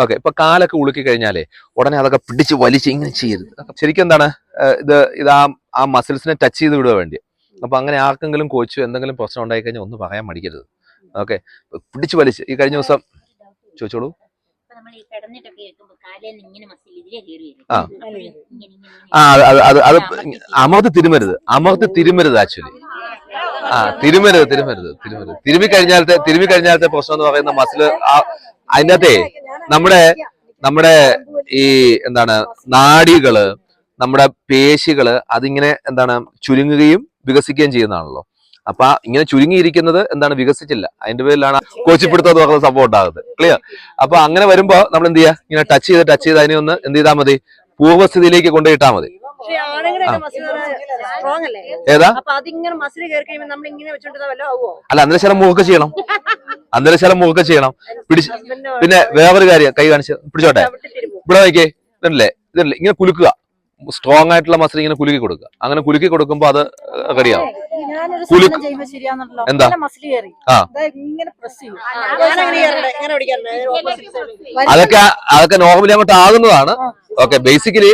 Okay. ഇപ്പൊ കാലൊക്കെ ഉളുക്കി കഴിഞ്ഞാലേ ഉടനെ അതൊക്കെ പിടിച്ച് വലിച്ച് ഇങ്ങനെ ചെയ്യരുത്. ശരിക്കും എന്താണ് ഇത് ആ മസിൽസിനെ ടച്ച് ചെയ്ത് വിടുക വേണ്ടി. അപ്പൊ അങ്ങനെ ആർക്കെങ്കിലും കോച്ചോ എന്തെങ്കിലും പ്രശ്നം ഉണ്ടായി കഴിഞ്ഞാൽ ഒന്നും പറയാൻ മടിക്കരുത്. ഓക്കെ. പിടിച്ച് വലിച്ച് ഈ കഴിഞ്ഞ ദിവസം ചോദിച്ചോളൂ. അത് അമർത്തി തിരുമരുത് ആക്ച്വലി. തിരുമരുത്. തിരുമി കഴിഞ്ഞാലത്തെ പ്രശ്നം എന്ന് പറയുന്ന മസില് അതിൻ്റെ അകത്തെ നമ്മുടെ ഈ എന്താണ് നാഡികള്, നമ്മുടെ പേശികള് അതിങ്ങനെ എന്താണ് ചുരുങ്ങുകയും വികസിക്കുകയും ചെയ്യുന്നതാണല്ലോ. അപ്പൊ ഇങ്ങനെ ചുരുങ്ങിയിരിക്കുന്നത് എന്താണ് വികസിച്ചില്ല. അതിന്റെ പേരിലാണ് കോച്ചിപ്പിടുത്തം എന്ന് പറയുന്ന സംഭവം ഉണ്ടാകുന്നത്. ക്ലിയർ? അപ്പൊ അങ്ങനെ വരുമ്പോ നമ്മൾ എന്ത് ചെയ്യുക, ഇങ്ങനെ ടച്ച് ചെയ്ത് അതിനെ ഒന്ന് എന്ത് ചെയ്താൽ മതി, പൂർവ്വസ്ഥിതിയിലേക്ക് കൊണ്ടുപോയിട്ടാൽ മതി. ഏതാ? അല്ല, അന്നേരം മുഖൊക്കെ ചെയ്യണം. പിന്നെ വേറൊരു കാര്യം, കൈ കാണിച്ച് പിടിച്ചോട്ടെ. ഇവിടെ നോക്കിയേ, ഇതല്ലേ ഇങ്ങനെ കുലുക്കുക. സ്ട്രോങ് ആയിട്ടുള്ള മസിൽ ഇങ്ങനെ കുലുക്കി കൊടുക്കുക. അങ്ങനെ കുലുക്കി കൊടുക്കുമ്പോ അത് റെഡിയാവും. എന്താ? അതൊക്കെ നോർമലി അങ്ങോട്ട് ആകുന്നതാണ്. ഓക്കെ. ബേസിക്കലി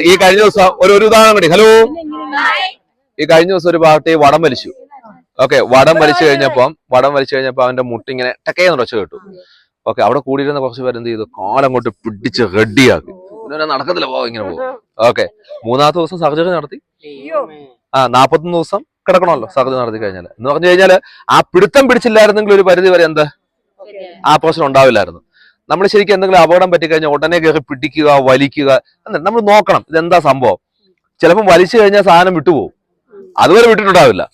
ഈ കഴിഞ്ഞ ദിവസം ഒരു ഉദാഹരണം കൂടി. ഹലോ. ഈ കഴിഞ്ഞ ദിവസം ഒരു പാർട്ടി വടം വലിച്ചു. ഓക്കെ. വടം വലിച്ചു കഴിഞ്ഞപ്പോ അവന്റെ മുട്ടിങ്ങനെ ടക്കേന്ന് ഉറച്ചു കേട്ടു. ഓക്കെ. അവിടെ കൂടിയിരുന്ന കുറച്ച് പേര് എന്ത് ചെയ്തു, കാലങ്ങോട്ട് പിടിച്ച് റെഡിയാക്കി. നടക്കത്തില്ല, ഇങ്ങനെ പോകും. ഓക്കെ. 3-ാമത്തെ ദിവസം സർജറി നടത്തി. 41 ദിവസം കിടക്കണമല്ലോ സർജറി നടത്തി കഴിഞ്ഞാൽ. എന്ന് പറഞ്ഞു കഴിഞ്ഞാല് ആ പിടുത്തം പിടിച്ചില്ലായിരുന്നെങ്കിൽ ഒരു പരിധി വരെ ആ പ്രശ്നം ഉണ്ടാവില്ലായിരുന്നു. നമ്മൾ ശരിക്കും എന്തെങ്കിലും അപകടം പറ്റിക്കഴിഞ്ഞാൽ ഉടനെ കയറി പിടിക്കുക, വലിക്കുക. നമ്മൾ നോക്കണം ഇതെന്താ സംഭവം. ചിലപ്പോൾ വലിച്ചു കഴിഞ്ഞാൽ സാധനം വിട്ടുപോകും. അതുവരെ വിട്ടിട്ടുണ്ടാവില്ല.